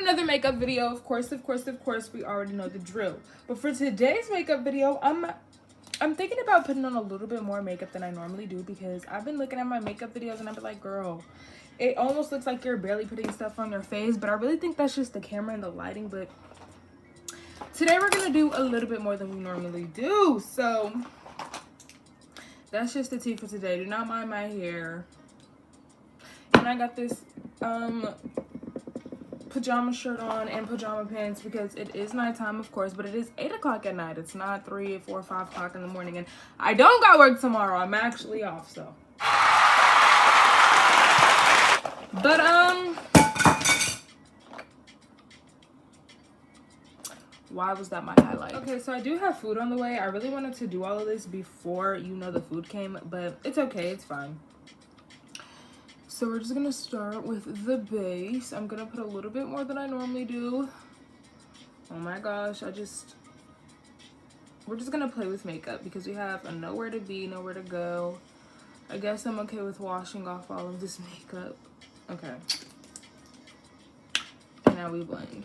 another makeup video. Of course, we already know the drill. But for today's makeup video, I'm thinking about putting on a little bit more makeup than I normally do, because I've been looking at my makeup videos and I've been like, girl, it almost looks like you're barely putting stuff on your face. But I really think that's just the camera and the lighting. But today we're gonna do a little bit more than we normally do. So that's just the tea for today. Do not mind my hair. And I got this pajama shirt on and pajama pants because it is nighttime, of course, but it is 8 o'clock at night. It's not 3, 4, 5 o'clock in the morning, and I don't got work tomorrow. I'm actually off, so. But why was that my highlight? Okay, so I do have food on the way. I really wanted to do all of this before the food came, but it's okay, it's fine. So we're just gonna start with the base. I'm gonna put a little bit more than I normally do. Oh my gosh, we're just gonna play with makeup because we have a nowhere to be, nowhere to go. I guess I'm okay with washing off all of this makeup. Okay. And now we blend.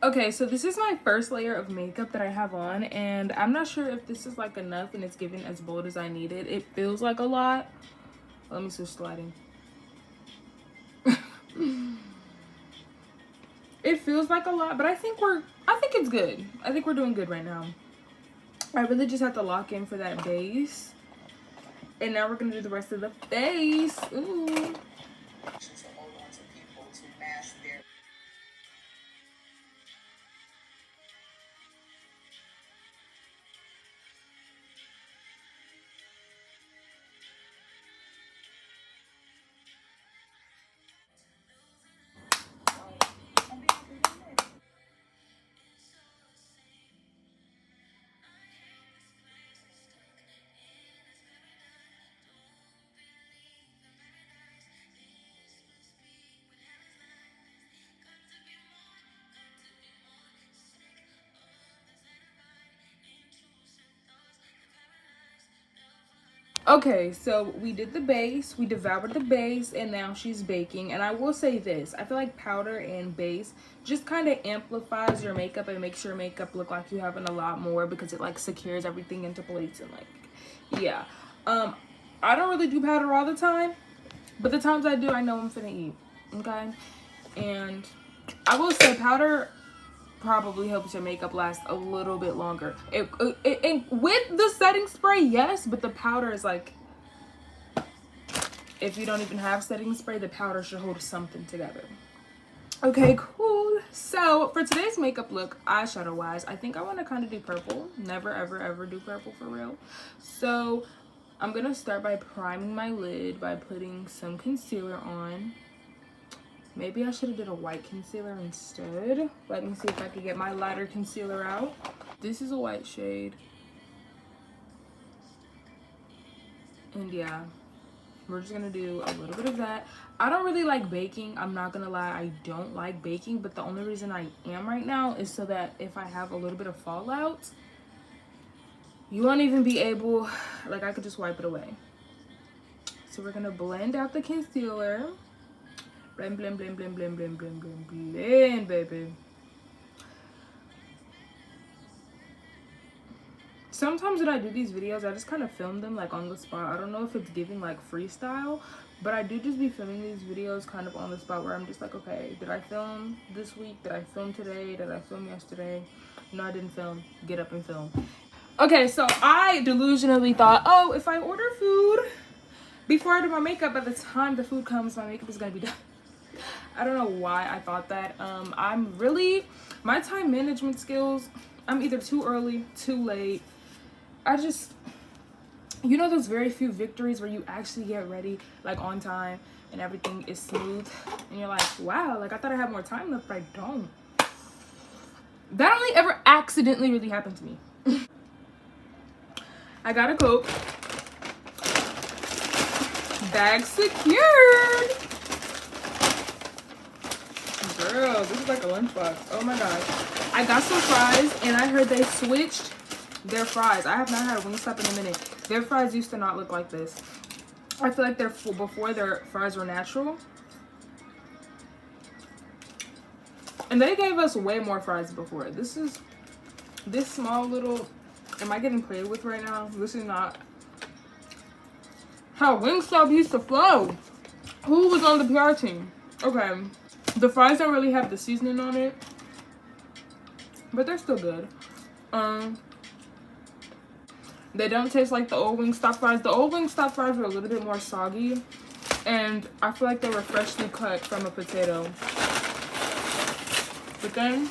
Okay, so this is my first layer of makeup that I have on, and I'm not sure if this is like enough and it's giving as bold as I need it. It feels like a lot. Let me switch the lighting. It feels like a lot, but I think it's good. I think we're doing good right now. I really just have to lock in for that base. And now we're gonna do the rest of the face. Ooh. Okay, so we did the base, we devoured the base, and now she's baking. And I will say this, I feel like powder and base just kind of amplifies your makeup and makes your makeup look like you're having a lot more, because it like secures everything into place. And like, yeah, I don't really do powder all the time, but the times I do, I know I'm finna eat. Okay, and I will say powder probably helps your makeup last a little bit longer. And with the setting spray, yes, but the powder is like, if you don't even have setting spray, the powder should hold something together. Okay, cool. So for today's makeup look, eyeshadow wise, I think I want to kind of do purple. Never ever do purple for real. So I'm gonna start by priming my lid by putting some concealer on. Maybe I should have did a white concealer instead. Let me see if I could get my lighter concealer out. This is a white shade. And yeah, we're just gonna do a little bit of that. I don't really like baking. I'm not gonna lie, I don't like baking, but the only reason I am right now is so that if I have a little bit of fallout, you won't even be able, like I could just wipe it away. So we're gonna blend out the concealer. Blend, blend, blend, blend, blend, blend, blend, blend, blend, baby. Sometimes when I do these videos, I just kind of film them like on the spot. I don't know if it's giving like freestyle, but I do just be filming these videos kind of on the spot where I'm just like, okay, did I film this week? Did I film today? Did I film yesterday? No, I didn't film. Get up and film. Okay, so I delusionally thought, oh, if I order food before I do my makeup, by the time the food comes, my makeup is gonna be done. I don't know why I thought that. I'm really, my time management skills, I'm either too early, too late. I just, you know, those very few victories where you actually get ready like on time and everything is smooth and you're like, wow, like I thought I had more time left, but I don't. That only ever accidentally really happened to me. I got a Coke. Bag secured. Girl, this is like a lunchbox. Oh my gosh. I got some fries and I heard they switched their fries. I have not had a Wingstop in a minute. Their fries used to not look like this. I feel like before their fries were natural. And they gave us way more fries before. This small little, am I getting played with right now? This is not how Wingstop used to flow. Who was on the PR team? Okay. The fries don't really have the seasoning on it, but they're still good. They don't taste like the old Wingstop fries. The old Wingstop fries were a little bit more soggy, and I feel like they were freshly cut from a potato. But then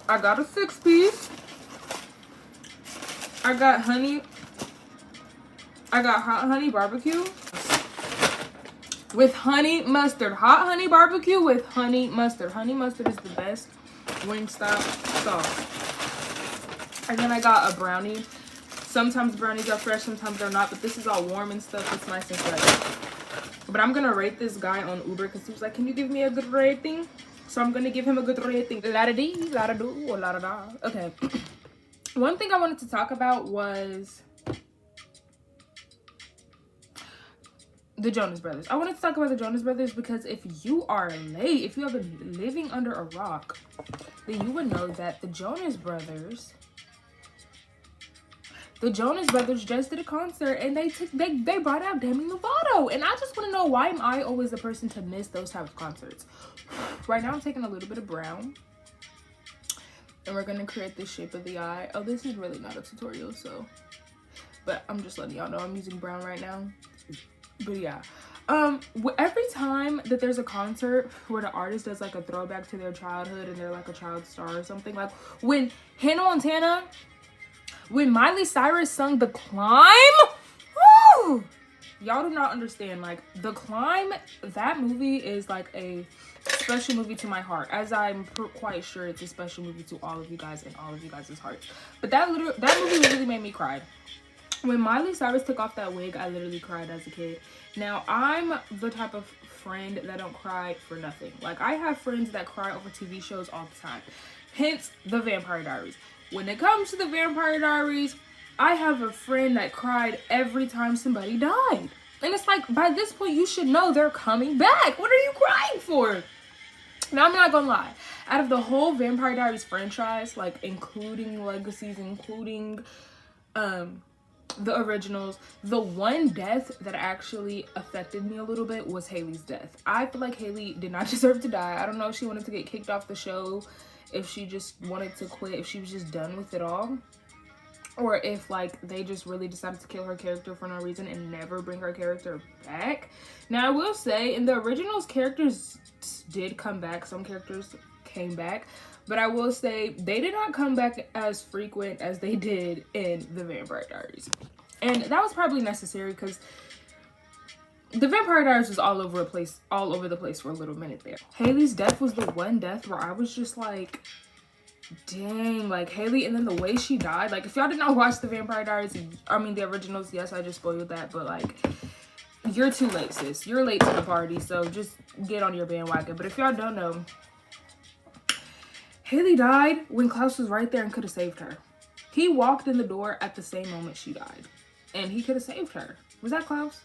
I got a 6-piece. I got hot honey barbecue with honey mustard. Hot honey barbecue with honey mustard. Honey mustard is the best Wingstop sauce. And then I got a brownie. Sometimes brownies are fresh, sometimes they're not, but this is all warm and stuff. It's nice and fresh. But I'm gonna rate this guy on Uber because he was like, can you give me a good rating? So I'm gonna give him a good rating. La-da-dee, la-da-doo, or la-da-da. Okay. One thing I wanted to talk about was the Jonas Brothers. I wanted to talk about the Jonas Brothers because if you are late, if you have been living under a rock, then you would know that the Jonas Brothers just did a concert and they brought out Demi Lovato. And I just want to know, why am I always the person to miss those type of concerts? Right now I'm taking a little bit of brown and we're gonna create this shape of the eye. Oh, this is really not a tutorial, so, but I'm just letting y'all know I'm using brown right now. But yeah, every time that there's a concert where the artist does like a throwback to their childhood and they're like a child star or something, like when Hannah Montana, when Miley Cyrus sung The Climb, woo! Y'all do not understand. Like, The Climb, that movie is like a special movie to my heart, as I'm quite sure it's a special movie to all of you guys and all of you guys' hearts. But that movie literally made me cry. When Miley Cyrus took off that wig, I literally cried as a kid. Now, I'm the type of friend that don't cry for nothing. Like, I have friends that cry over TV shows all the time. Hence, The Vampire Diaries. When it comes to The Vampire Diaries, I have a friend that cried every time somebody died. And it's like, by this point, you should know they're coming back. What are you crying for? Now, I'm not gonna lie. Out of the whole Vampire Diaries franchise, like, including Legacies, including the originals, the one death that actually affected me a little bit was Haley's death. I feel like Haley did not deserve to die. I don't know if she wanted to get kicked off the show, if she just wanted to quit, if she was just done with it all, or if like they just really decided to kill her character for no reason and never bring her character back. Now, I will say, in the originals, characters did come back. Some characters came back, but I will say they did not come back as frequent as they did in The Vampire Diaries. And that was probably necessary because The Vampire Diaries was all over the place for a little minute there. Haley's death was the one death where I was just like, dang, like Haley, and then the way she died. Like, if y'all did not watch The Vampire Diaries, I mean the originals, yes, I just spoiled that, but like, you're too late, sis. You're late to the party, so just get on your bandwagon. But if y'all don't know, Haley died when Klaus was right there and could have saved her. He walked in the door at the same moment she died, and he could have saved her. Was that Klaus?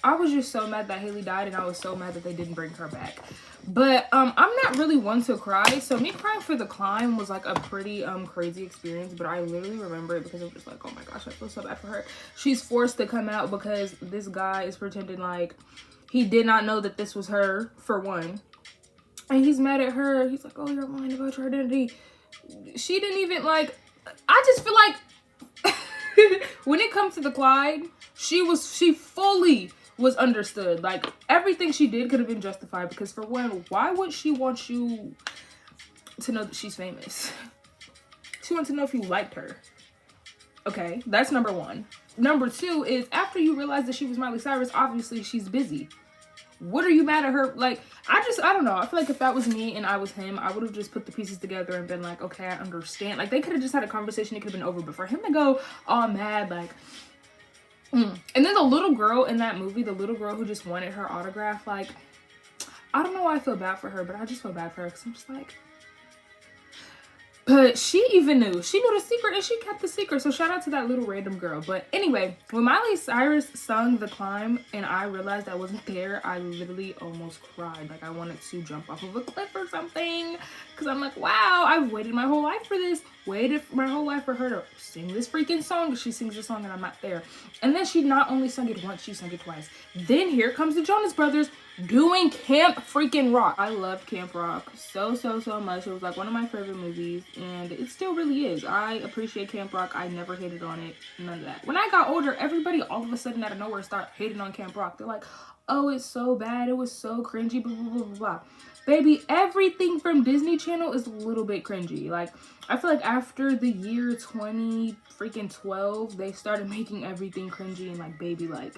I was just so mad that Haley died, and I was so mad that they didn't bring her back. But I'm not really one to cry, so me crying for The Climb was like a pretty crazy experience. But I literally remember it because I was just like, oh my gosh, I feel so bad for her. She's forced to come out because this guy is pretending like he did not know that this was her, for one. And he's mad at her. He's like, oh, you're lying about your identity. she didn't even like, I just feel like when it comes to the Clyde, she fully was understood. Like, everything she did could have been justified, because for one, why would she want you to know that she's famous? She wants to know if you liked her. Okay, that's number one. Number two is, after you realize that she was Miley Cyrus, obviously she's busy. What are you mad at her? Like, I don't know. I feel like if that was me and I was him, I would have just put the pieces together and been like, okay, I understand. Like, they could have just had a conversation. It could have been over. But for him to go all mad, like, And then the little girl in that movie, the little girl who just wanted her autograph, like, I don't know why I feel bad for her, but I just feel bad for her, because I'm just like, but she even knew. She knew the secret, and she kept the secret. So shout out to that little random girl. But anyway, when Miley Cyrus sung The Climb and I realized I wasn't there, I literally almost cried. Like, I wanted to jump off of a cliff or something. Because I'm like, wow, I've waited my whole life for this. Waited my whole life for her to sing this freaking song. She sings the song and I'm not there. And then she not only sung it once, she sung it twice. Then here comes the Jonas Brothers doing Camp freaking Rock. I loved Camp Rock so much. It was like one of my favorite movies, and it still really is. I appreciate Camp Rock. I never hated on it, none of that. When I got older, everybody all of a sudden out of nowhere started hating on Camp Rock. They're like, oh, it's so bad, it was so cringy, blah blah blah blah. Baby, everything from Disney Channel is a little bit cringy. Like, I feel like after the year 2012, they started making everything cringy and like baby like.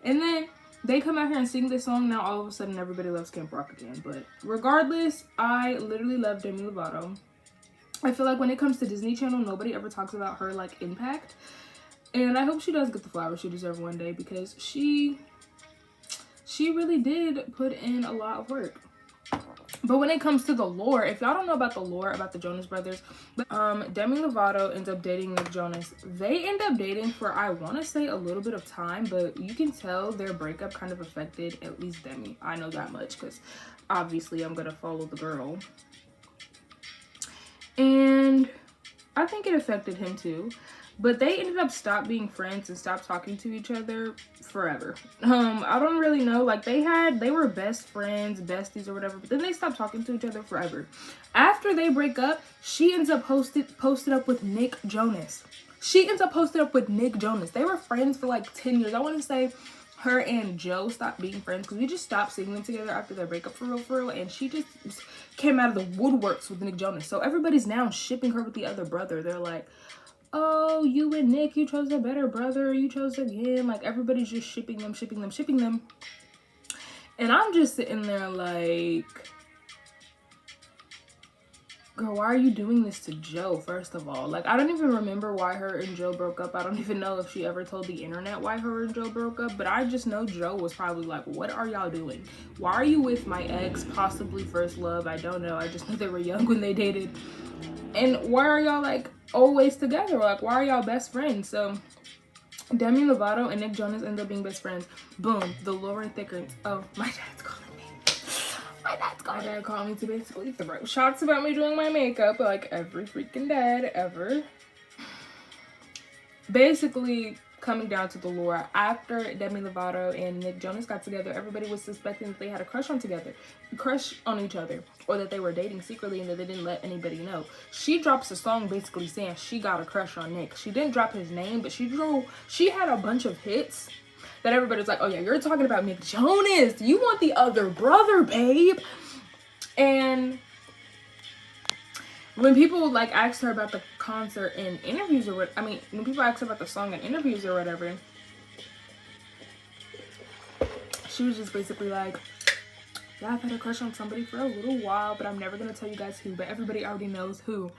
And then they come out here and sing this song. Now all of a sudden everybody loves Camp Rock again. But regardless, I literally love Demi Lovato. I feel like when it comes to Disney Channel, nobody ever talks about her like impact. And I hope she does get the flowers she deserves one day, because she really did put in a lot of work. But when it comes to the lore, if y'all don't know about the lore about the Jonas Brothers, Demi Lovato ends up dating Nick Jonas. They end up dating for, I want to say, a little bit of time, but you can tell their breakup kind of affected at least Demi. I know that much, because obviously I'm going to follow the girl. And I think it affected him too. But they ended up stopped being friends and stopped talking to each other forever. I don't really know. Like, they were best friends, besties or whatever. But then they stopped talking to each other forever. After they break up, she ends up posted up with Nick Jonas. She ends up posted up with Nick Jonas. They were friends for like 10 years. I want to say her and Joe stopped being friends because we just stopped seeing them together after their breakup for real. And she just came out of the woodworks with Nick Jonas. So everybody's now shipping her with the other brother. They're like, oh, you and Nick, you chose a better brother, you chose him. Like, everybody's just shipping them. And I'm just sitting there like, girl, why are you doing this to Joe, first of all? Like, I don't even remember why her and Joe broke up. I don't even know if she ever told the internet why her and Joe broke up. But I just know Joe was probably like, what are y'all doing? Why are you with my ex, possibly first love? I don't know. I just know they were young when they dated. And why are y'all like always together? Like, why are y'all best friends? So Demi Lovato and Nick Jonas end up being best friends. Boom, the lore thickens. Oh, my dad's calling me. My dad called me to basically throw shots about me doing my makeup, like every freaking dad ever. Basically, coming down to the lore, after Demi Lovato and Nick Jonas got together, everybody was suspecting that they had a crush on each other, or that they were dating secretly and that they didn't let anybody know. She drops a song basically saying she got a crush on Nick. She didn't drop his name, but she had a bunch of hits that everybody's like, oh yeah, you're talking about Nick Jonas. You want the other brother, babe. And when people like asked her about the concert in interviews or what, when people asked her about the song in interviews or whatever, she was just basically like, yeah, I've had a crush on somebody for a little while, but I'm never gonna tell you guys who, but everybody already knows who.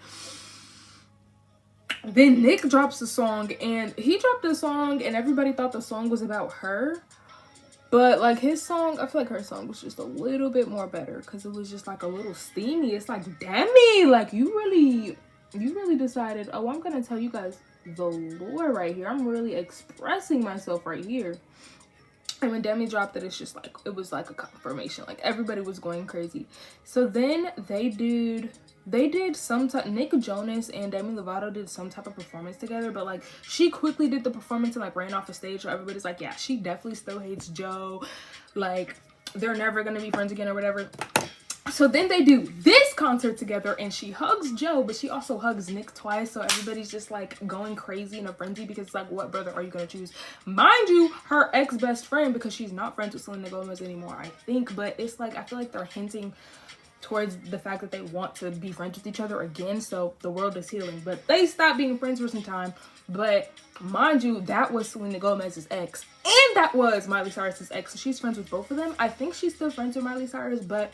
Then Nick drops the song, and he dropped the song and everybody thought the song was about her. But like his song, I feel like her song was just a little bit more better because it was just like a little steamy. It's like, Demi, like you really decided, oh, I'm gonna tell you guys the lore right here. I'm really expressing myself right here. And when Demi dropped it, it's just like, it was like a confirmation. Like everybody was going crazy. So then they did some type, Nick Jonas and Demi Lovato did some type of performance together, but like she quickly did the performance and like ran off the stage. So everybody's like, yeah, she definitely still hates Joe. Like they're never gonna be friends again or whatever. So then they do this concert together, and she hugs Joe, but she also hugs Nick twice. So everybody's just like going crazy in a frenzy because it's like, what brother are you gonna choose? Mind you, her ex-best friend, because she's not friends with Selena Gomez anymore, I think. But it's like, I feel like they're hinting towards the fact that they want to be friends with each other again. So the world is healing, but they stopped being friends for some time. But mind you, that was Selena Gomez's ex, and that was Miley Cyrus's ex. So she's friends with both of them. I think she's still friends with Miley Cyrus, but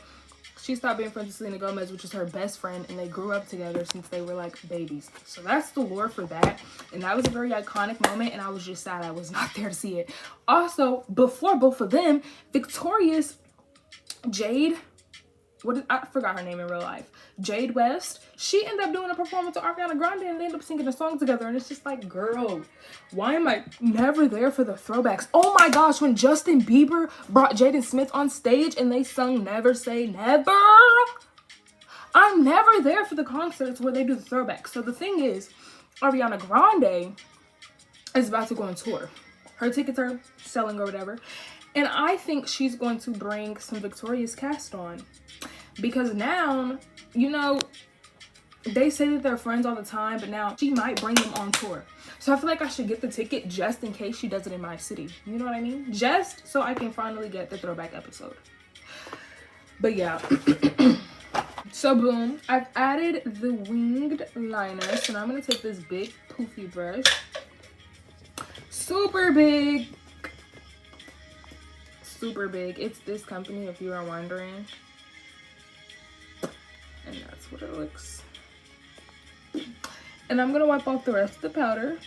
she stopped being friends with Selena Gomez, which is her best friend, and they grew up together since they were like babies. So that's the lore for that, and that was a very iconic moment, and I was just sad I was not there to see it. Also, before both of them, Victoria's Jade, I forgot her name in real life, Jade West, she ended up doing a performance with Ariana Grande, and they ended up singing a song together, and it's just like, girl, why am I never there for the throwbacks? Oh my gosh, when Justin Bieber brought Jaden Smith on stage and they sung Never Say Never, I'm never there for the concerts where they do the throwbacks. So the thing is, Ariana Grande is about to go on tour. Her tickets are selling or whatever, and I think she's going to bring some Victoria's cast on. Because now, you know, they say that they're friends all the time, but now she might bring them on tour. So I feel like I should get the ticket just in case she does it in my city. You know what I mean? Just so I can finally get the throwback episode. But yeah. So boom, I've added the winged liner. So now I'm going to take this big poofy brush. Super big. Super big. It's this company, if you are wondering. And that's what it looks. And I'm gonna wipe off the rest of the powder.